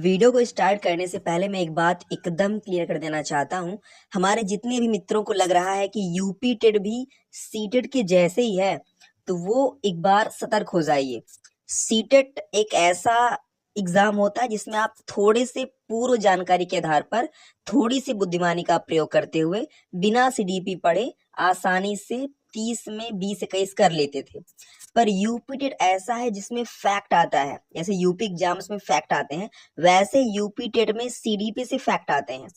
Video को start करने से पहले मैं एक बात एकदम क्लियर कर देना चाहता हूँ। हमारे जितने भी मित्रों को लग रहा है कि यूपी टेट भी सीटेट के जैसे ही है, तो वो एक बार सतर्क हो जाइए। सीटेट एक ऐसा एग्जाम होता है जिसमें आप थोड़े से पूर्व जानकारी के आधार पर थोड़ी सी बुद्धिमानी का प्रयोग करते हुए बिना सीडीपी पढ़े आसानी से 30 में 20-21 कर लेते थे। पर यूपी टेट ऐसा है जिसमें फैक्ट आता है, जैसे यूपी एग्जाम्स में फैक्ट आते हैं वैसे यूपी टेट में सीडीपी से फैक्ट आते हैं।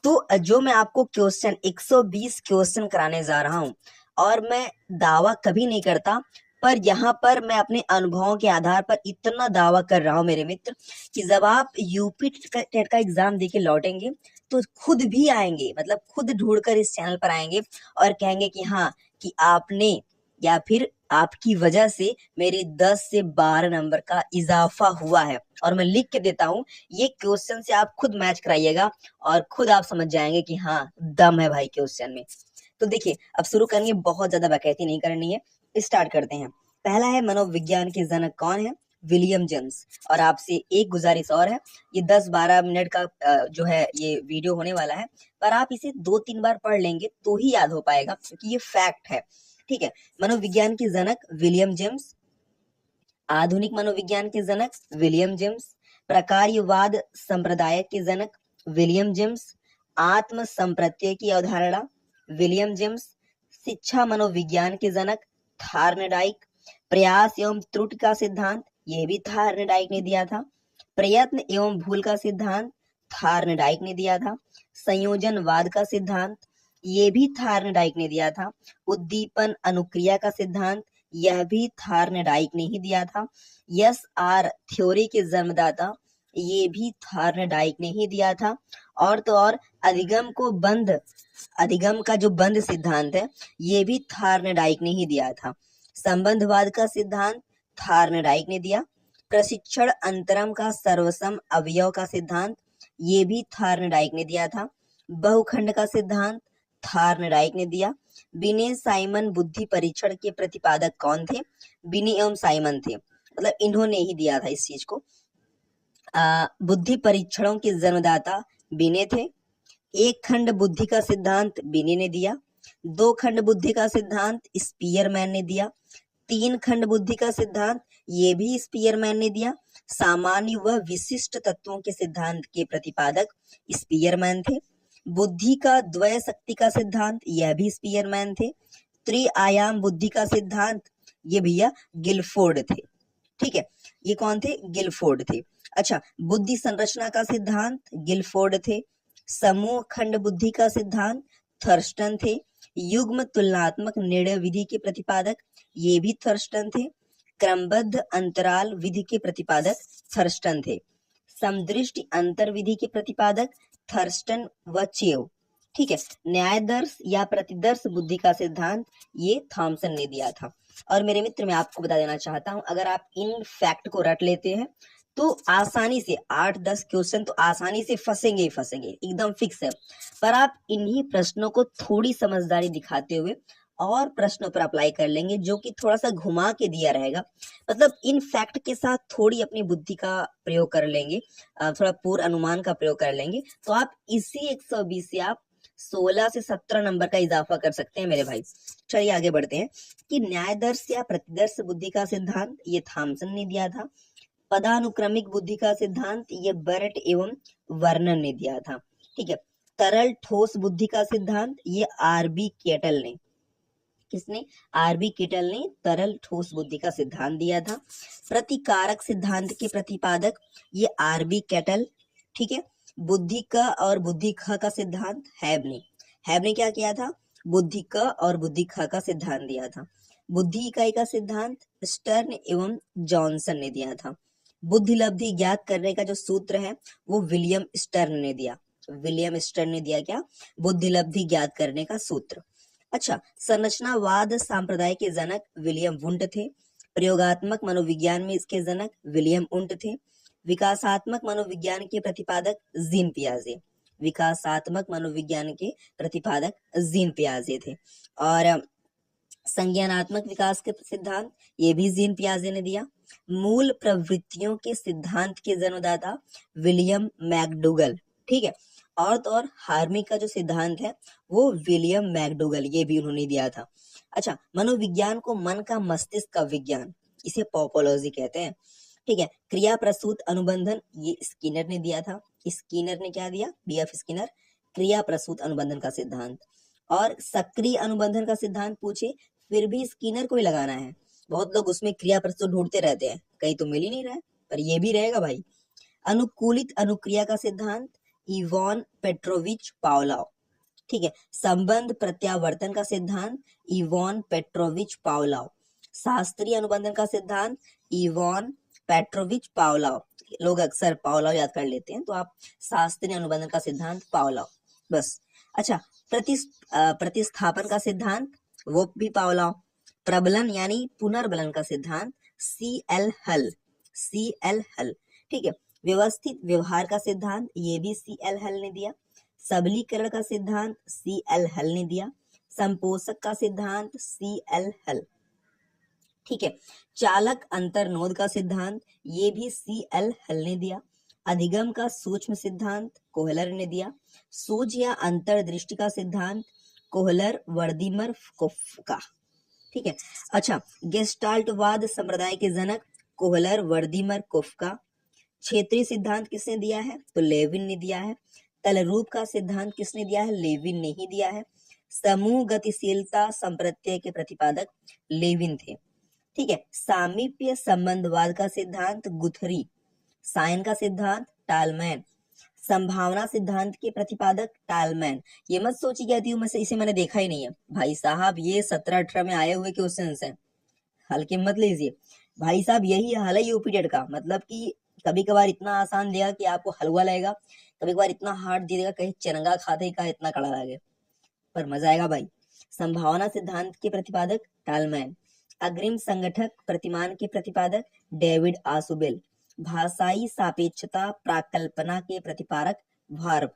तो जो मैं आपको क्वेश्चन 120 क्वेश्चन कराने जा रहा हूं, और मैं दावा कभी नहीं करता, पर यहाँ पर मैं अपने अनुभवों के आधार पर इतना दावा कर रहा हूँ मेरे मित्र कि जब आप यूपी टेट का एग्जाम देके लौटेंगे तो खुद भी आएंगे, मतलब खुद ढूंढकर इस चैनल पर आएंगे और कहेंगे कि हाँ, कि आपने या फिर आपकी वजह से मेरे 10 से 12 नंबर का इजाफा हुआ है। और मैं लिख के देता हूँ, ये क्वेश्चन से आप खुद मैच कराइएगा और खुद आप समझ जाएंगे कि हाँ, दम है भाई क्वेश्चन में। तो देखिए, अब शुरू करेंगे, बहुत ज्यादा बकैती नहीं करनी है, स्टार्ट करते हैं। पहला है, मनोविज्ञान के जनक कौन है? William James. और आपसे एक गुजारिश और है, ये 10-12 मिनट का जो है ये वीडियो होने वाला है, पर आप इसे 2-3 बार पढ़ लेंगे तो ही याद हो पाएगा, क्योंकि ये फैक्ट है। ठीक है, मनोविज्ञान के जनक विलियम जेम्स, आधुनिक मनोविज्ञान के जनक विलियम जेम्स, प्रकार्यवाद संप्रदाय के जनक विलियम जेम्स, आत्म संप्रत्यय की अवधारणा विलियम जेम्स, शिक्षा मनोविज्ञान के जनक थार्नडाइक, प्रयास एवं त्रुटि का सिद्धांत, यह भी थार्नडाइक ने दिया था, प्रयत्न एवं भूल का सिद्धांत थार्नडाइक ने दिया था, संयोजनवाद का सिद्धांत, ये भी थार्नडाइक ने दिया था, उद्दीपन अनुक्रिया का सिद्धांत, यह भी थार्नडाइक ने ही दिया था, यस आर थ्योरी के जन्मदाता, ये भी थार्नडाइक ने ही दिया था। और तो और अधिगम का जो बंद सिद्धांत है, ये भी थार्नडाइक ने ही दिया था। संबंधवाद का सिद्धांत थार्नडाइक ने दिया। प्रशिक्षण अंतरम का सर्वसम अवयव का सिद्धांत, ये भी थार्नडाइक ने दिया था। बहुखंड का सिद्धांत थार्नडाइक ने दिया। बिने साइमन बुद्धि परीक्षण के प्रतिपादक कौन थे? बिने एवं साइमन थे, मतलब इन्होंने ही दिया था इस चीज को। बुद्धि परीक्षणों के जन्मदाता बिने थे। एक खंड बुद्धि का सिद्धांत बिने ने दिया। 2 खंड बुद्धि का सिद्धांत स्पीयरमैन ने दिया। 3 खंड बुद्धि का सिद्धांत ये भी स्पीयरमैन ने दिया। सामान्य व विशिष्ट तत्वों के सिद्धांत के प्रतिपादक स्पीयरमैन थे। बुद्धि का द्वय शक्ति का सिद्धांत, यह भी स्पीयरमैन थे। त्रिआयाम बुद्धि का सिद्धांत, ये भैया गिलफोर्ड थे। ठीक है, ये कौन थे? गिलफोर्ड थे। अच्छा, बुद्धि संरचना का सिद्धांत गिलफोर्ड थे। समूह खंड बुद्धि का सिद्धांत थर्स्टन थे। युग्म तुलनात्मक निर्णय विधि के प्रतिपादक, ये भी थर्स्टन थे। क्रमबद्ध अंतराल विधि के प्रतिपादक थर्स्टन थे। समदृष्टि अंतर विधि के प्रतिपादक थर्स्टन व चेव। ठीक है, न्यायदर्श या प्रतिदर्श बुद्धि का सिद्धांत ये थॉमसन ने दिया था। और मेरे मित्र, मैं आपको बता देना चाहता हूं, अगर आप इन फैक्ट को रट लेते हैं तो आसानी से 8-10 क्वेश्चन तो आसानी से फंसेंगे ही फंसेंगे, एकदम फिक्स है। पर आप इन्हीं प्रश्नों को थोड़ी समझदारी दिखाते हुए और प्रश्नों पर अप्लाई कर लेंगे, जो कि थोड़ा सा घुमा के दिया रहेगा, मतलब इन फैक्ट के साथ थोड़ी अपनी बुद्धि का प्रयोग कर लेंगे, थोड़ा पूर्व अनुमान का प्रयोग कर लेंगे, तो आप इसी 120 से आप 16 से 17 नंबर का इजाफा कर सकते हैं मेरे भाई। चलिए आगे बढ़ते हैं कि न्यायदर्श या प्रतिदर्श बुद्धि का सिद्धांत ये थॉमसन ने दिया था। पदानुक्रमिक बुद्धि का सिद्धांत ये बर्ट एवं वर्नन ने दिया था। ठीक है, तरल ठोस बुद्धि का सिद्धांत ये आरबी केटल ने, किसने? आरबी केटल ने तरल ठोस बुद्धि का सिद्धांत दिया था। प्रतिकारक सिद्धांत के प्रतिपादक ये आरबी केटल। ठीक है, बुद्धि क और बुद्धि ख का सिद्धांत हैब ने क्या किया था? बुद्धि क और बुद्धि ख का सिद्धांत दिया था। बुद्धि इकाई का सिद्धांत स्टर्न एवं जॉनसन ने दिया था। बुद्धि लब्धि ज्ञात करने का जो सूत्र है वो विलियम स्टर्न ने दिया। विलियम स्टर्न ने दिया क्या? बुद्धि लब्धि ज्ञात करने का सूत्र। अच्छा, संरचनावाद संप्रदाय के जनक विलियम वुंट थे। प्रयोगात्मक मनोविज्ञान में इसके जनक विलियम वुंट थे। विकासात्मक मनोविज्ञान के प्रतिपादक जीन पियाजे। विकासात्मक मनोविज्ञान के प्रतिपादक जीन पियाजे थे। और संज्ञानात्मक विकास के सिद्धांत ये भी जीन पियाजे ने दिया। मूल प्रवृत्तियों के सिद्धांत के जन्मदाता विलियम मैकडूगल। ठीक है, और तो और हार्मी का जो सिद्धांत है वो विलियम मैकडूगल, ये भी उन्होंने दिया था। अच्छा, मनोविज्ञान को मन का मस्तिष्क का विज्ञान, इसे पॉपोलॉजी कहते हैं। ठीक है, क्रिया प्रसूत अनुबंधन, ये स्किनर ने दिया था। स्किनर ने क्या दिया? बीएफ स्किनर, क्रिया प्रसूत अनुबंधन का सिद्धांत। और सक्रिय अनुबंधन का सिद्धांत पूछे फिर भी स्किनर को ही लगाना है। बहुत लोग उसमें क्रिया प्रसूत ढूंढते रहते हैं, कहीं तो मिल ही नहीं रहा है, पर ये भी रहेगा भाई। अनुकूलित अनुक्रिया का सिद्धांत इवॉन पेट्रोविच पावलोव। ठीक है, संबंध प्रत्यावर्तन का सिद्धांत इवॉन पेट्रोविच पावलोव। शास्त्रीय अनुबंधन का सिद्धांत इवॉन पेट्रोविच पावलोव। लोग अक्सर पावलोव याद कर लेते हैं, तो आप शास्त्रीय अनुबंधन का सिद्धांत पावलोव बस। अच्छा, प्रतिस्थापन का सिद्धांत वो भी पावलोव। प्रबलन यानी पुनर्बलन का सिद्धांत CL हल, CL हल। ठीक है, व्यवस्थित व्यवहार का सिद्धांत ये भी CL हल ने दिया। सबलीकरण का सिद्धांत CL हल ने दिया। संपोषक का सिद्धांत CL हल। ठीक है, चालक अंतर्नोद का सिद्धांत ये भी CL हल ने दिया। अधिगम का सूक्ष्म सिद्धांत कोहलर ने दिया। सूझ या अंतर्दृष्टि का सिद्धांत कोहलर वर्दीमर कोफ्का। ठीक है, अच्छा, गेस्टाल्टवाद संप्रदाय के जनक कोहलर वर्दीमर कोफ्का। क्षेत्रीय सिद्धांत किसने दिया है? तो लेविन ने दिया है। तलरूप का सिद्धांत किसने दिया है? लेविन ने ही दिया है। समूह गतिशीलता संप्रत्यय के प्रतिपादक लेविन थे। ठीक है, सामीप्य संबंधवाद का सिद्धांत गुथरी। साइन का सिद्धांत टालमैन। संभावना सिद्धांत के प्रतिपादक टालमैन। ये मत सोची कहती हूँ मैं इसे मैंने देखा ही नहीं है भाई साहब, ये 17-18 में आए हुए क्वेश्चंस हैं, हल्के मत लीजिए भाई साहब। यही हाल है यूपी टेट का, मतलब कि कभी कभार इतना आसान देगा कि आपको हलवा लगेगा, कभी कभार इतना हार्ड दे देगा कहीं चरंगा खाते का इतना कड़ा लगे, पर मजा आएगा भाई। संभावना सिद्धांत के प्रतिपादक टालमैन। अग्रिम संगठक प्रतिमान के प्रतिपादक डेविड आसुबेल। भाषाई सापेक्षता प्राकल्पना के प्रतिपादक वार्फ।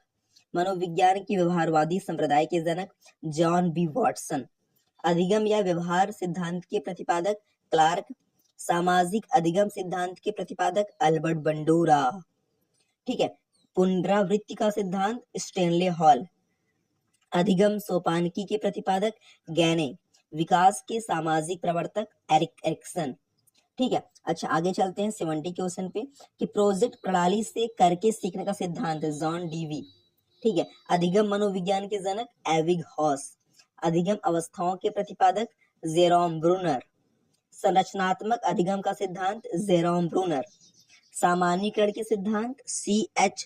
मनोविज्ञान की व्यवहारवादी संप्रदाय के जनक जॉन बी वॉटसन। अधिगम या व्यवहार सिद्धांत के प्रतिपादक क्लार्क। सामाजिक अधिगम सिद्धांत के प्रतिपादक अल्बर्ट बंडोरा। ठीक है, पुनरावृत्ति का सिद्धांत स्टेनले हॉल। अधिगम सोपानकी के प्रतिपादक गैने। विकास के सामाजिक प्रवर्तक एरिक्सन। ठीक है, अच्छा आगे चलते हैं 70 क्वेश्चन पे कि प्रोजेक्ट प्रणाली से करके सीखने का सिद्धांत जॉन डीवी। ठीक है, अधिगम मनोविज्ञान के जनक एविग हॉस। अधिगम अवस्थाओं के प्रतिपादक जेरोम ब्रूनर। संरचनात्मक अधिगम का सिद्धांत जेरोम ब्रूनर। सामान्यीकरण के सिद्धांत CH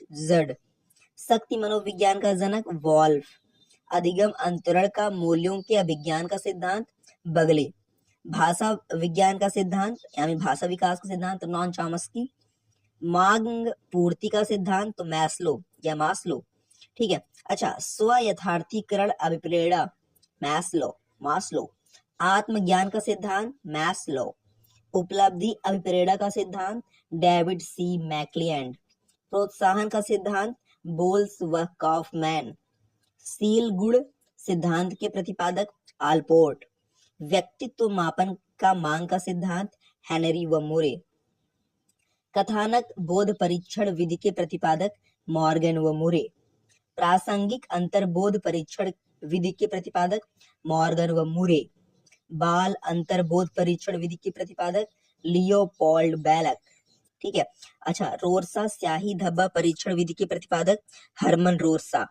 शक्ति मनोविज्ञान का जनक वॉल्फ। अधिगम अंतरण का मूल्यों के अभिज्ञान का सिद्धांत बगले। भाषा विज्ञान का सिद्धांत यानी भाषा विकास का सिद्धांत नॉन चॉम्स्की। मांग पूर्ति का सिद्धांत तो मैस्लो या मास्लो। ठीक है, अच्छा, स्व यथार्थीकरण अभिप्रेरणा मास्लो। आत्मज्ञान का सिद्धांत मैस्लो। उपलब्धि अभिप्रेरणा का सिद्धांत डेविड C मैक्लियंड। प्रोत्साहन का सिद्धांत बोल्स व कॉफमैन। सील गुण सिद्धांत के प्रतिपादक आलपोर्ट। व्यक्तित्व मापन का मांग का सिद्धांत हेनरी व मोरे। कथानक बोध परीक्षण विधि के प्रतिपादक मॉर्गन व मोरे। प्रासंगिक अंतर्बोध परीक्षण विधि के प्रतिपादक मॉर्गन व मोरे। बाल अंतर्बोध परीक्षण विधि के प्रतिपादक लियोपोल्ड बेलक। ठीक है, अच्छा, रोरसा स्याही धब्बा परीक्षण विधि के प्रतिपादक हरमन रोरसा।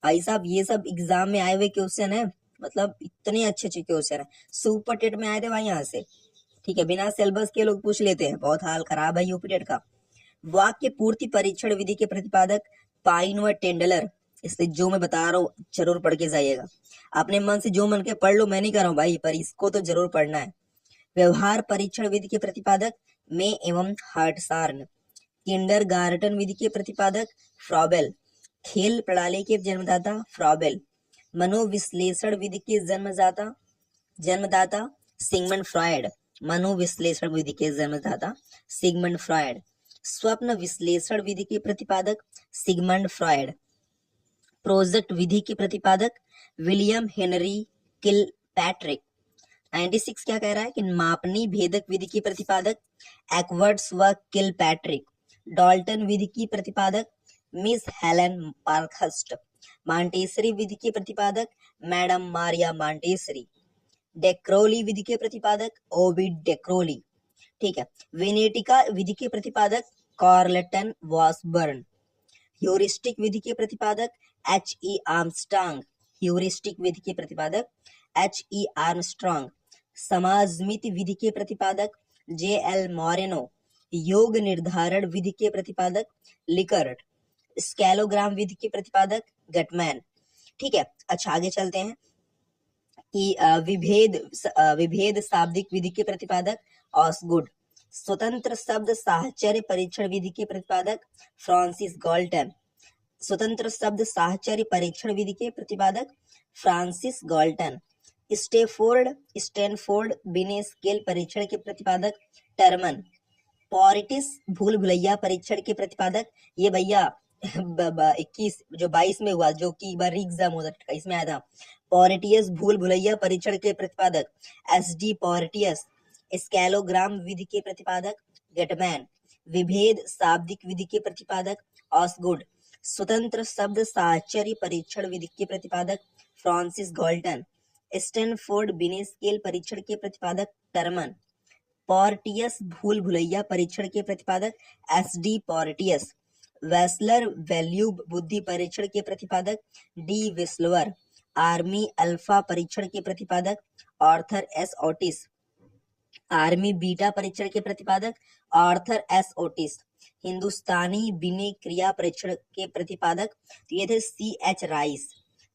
भाई साहब ये सब एग्जाम में आए हुए क्वेश्चन है, मतलब इतने अच्छे अच्छे क्वेश्चन है, सुपर टेट में आए थे भाई यहाँ से। ठीक है, बिना सिलेबस के लोग पूछ लेते हैं, बहुत हाल खराब है यूपी टेट का। वाक्य पूर्ति परीक्षण विधि के प्रतिपादक पाइन व टेंडलर। इसलिए जो मैं बता रहा हूँ जरूर पढ़ के जाइएगा, अपने मन से जो मन के पढ़ लो, मैं नहीं कर रहा हूँ भाई, पर इसको तो जरूर पढ़ना है। व्यवहार परीक्षण विधि के प्रतिपादक मे एवं हार्टसार्न। किंडरगार्टन विधि के प्रतिपादक फ्रॉबेल। खेल प्रणाली के जन्मदाता फ्रॉबेल। मनोविश्लेषण विधि के जन्मदाता सिगमंड फ्रॉयड। मनोविश्लेषण विधि के जन्मदाता सिगमंड फ्रॉयड। स्वप्न विश्लेषण विधि के प्रतिपादक सिगमंड फ्रॉयड। प्रोजेक्ट विधि के प्रतिपादक विलियम हेनरी किलपैट्रिक। 96 क्या कह रहा है कि मापनी भेदक विधि की प्रतिपादक एक्वर्ड्स व किलपैट्रिक, डाल्टन विधि की प्रतिपादक मिस हेलेन पार्कहर्स्ट, मांटेसरी विधि के प्रतिपादक मैडम मारिया मांटेसरी, डेक्रोली विधि के प्रतिपादक ओविड डेक्रोली, ठीक है। वेनेटिका विधि के प्रतिपादक कार्लटन वॉसबर्न, ह्यूरिस्टिक विधि के प्रतिपादक H.E. आर्मस्ट्रांग, ह्यूरिस्टिक विधि के प्रतिपादक H.E. आर्मस्ट्रांग, समाजमिति विधि के प्रतिपादक J.L. मोरेनो, योग निर्धारण विधि के प्रतिपादक लिकर्ट, स्कैलोग्राम विधि के प्रतिपादक गटमैन, ठीक है। अच्छा आगे चलते हैं कि विभेद शाब्दिक विधि के प्रतिपादक ऑसगुड, स्वतंत्र शब्द साहचर्य परीक्षण विधि के प्रतिपादक फ्रांसिस गाल्टन, स्वतंत्र शब्द साहचर्य परीक्षण विधि के प्रतिपादक फ्रांसिस गाल्टन, स्टैनफोर्ड बिने स्केल परीक्षण के प्रतिपादक टर्मन, पॉरिटिस भूल भुलैया परीक्षण के प्रतिपादक ये भैया 21 जो 22 में हुआ, जो कि बार एग्जाम हुआ था इसमें आया था, पॉरिटियस भूल भुलैया परीक्षण के प्रतिपादक SD पॉरिटियस, स्कैलोग्राम विधि के प्रतिपादक गटमैन, विभेद शाब्दिक विधि के प्रतिपादक ऑसगुड, स्वतंत्र शब्द साहचर्य परीक्षण विधि के प्रतिपादक फ्रांसिस गाल्टन, स्टैनफोर्ड बिने स्केल परीक्षण के प्रतिपादक टर्मन, पॉर्टियस भूल भुलैया परीक्षण के प्रतिपादक SD पॉर्टियस, वेस्लर वैल्यू बुद्धि परीक्षण के प्रतिपादक D विस्लवर, आर्मी अल्फा परीक्षण के प्रतिपादक Arthur S Otis, army beta परीक्षण के प्रतिपादक आर्थर S ओटिस, हिंदुस्तानी बिने क्रिया परीक्षण के प्रतिपादक तो ये थे CH राइस,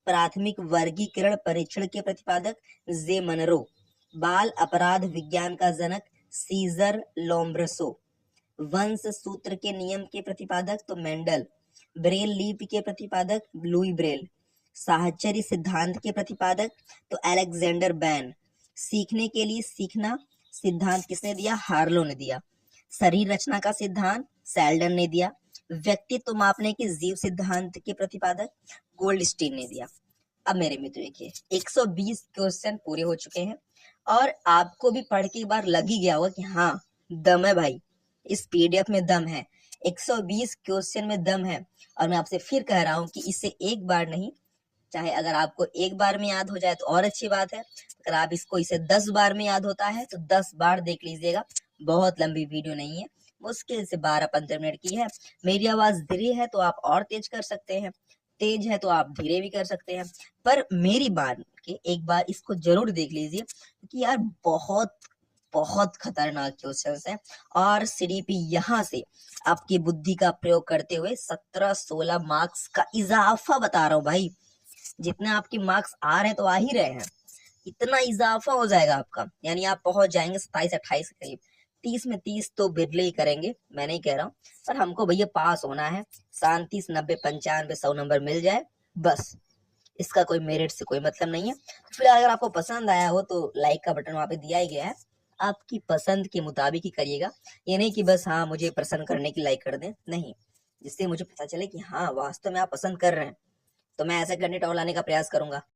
प्राथमिक वर्गीकरण परीक्षण के प्रतिपादक जे मनरो, बाल अपराध विज्ञान का जनक सीजर लोम्ब्रसो, वंश सूत्र के नियम के प्रतिपादक तो मेंडल, ब्रेल लिपि के प्रतिपादक लुई ब्रेल, साहचर्य सिद्धांत के प्रतिपादक तो अलेक्जेंडर बैन, सीखने के लिए सीखना सिद्धांत किसने दिया? हार्लो ने दिया, शरीर रचना का सिद्धांत सेल्डन ने दिया, व्यक्तित्व मापने के जीव सिद्धांत के प्रतिपादक गोल्डस्टीन ने दिया। अब मेरे मित्र देखिए 120 क्वेश्चन पूरे हो चुके हैं और आपको भी पढ़ के एक बार लग ही गया होगा कि हाँ दम है भाई, इस PDF में दम है, 120 क्वेश्चन में दम है। और मैं आपसे फिर कह रहा हूँ कि इसे एक बार नहीं, चाहे अगर आपको एक बार में याद हो जाए तो और अच्छी बात है, अगर आप इसे 10 बार में याद होता है तो 10 बार देख लीजिएगा। बहुत लंबी वीडियो नहीं है, मुश्किल से 12-15 मिनट की है। मेरी आवाज धीरे है तो आप और तेज कर सकते हैं, तेज है तो आप धीरे भी कर सकते हैं, पर मेरी बात के एक बार इसको जरूर देख लीजिए क्योंकि यार बहुत बहुत खतरनाक क्वेश्चंस हैं। और CDP यहाँ से आपकी बुद्धि का प्रयोग करते हुए 17-16 मार्क्स का इजाफा बता रहा हूँ भाई, जितने आपके मार्क्स आ रहे हैं तो आ ही रहे हैं, इतना इजाफा हो जाएगा आपका, यानी आप पहुंच जाएंगे 27-28 के करीब। 30 में 30 तो बिरले ही करेंगे, मैं नहीं कह रहा हूँ, पर हमको भैया पास होना है, 37, 90, 95, 100 नंबर मिल जाए बस, इसका कोई मेरिट से कोई मतलब नहीं है। तो फिर अगर आपको पसंद आया हो तो लाइक का बटन वहां पे दिया ही गया है, आपकी पसंद के मुताबिक ही करिएगा, ये नहीं कि बस हाँ मुझे प्रसन्न करने की लाइक कर दें, नहीं, जिससे मुझे पता चले कि हाँ वास्तव में आप पसंद कर रहे हैं, तो मैं ऐसा करने टॉल लाने का प्रयास करूंगा।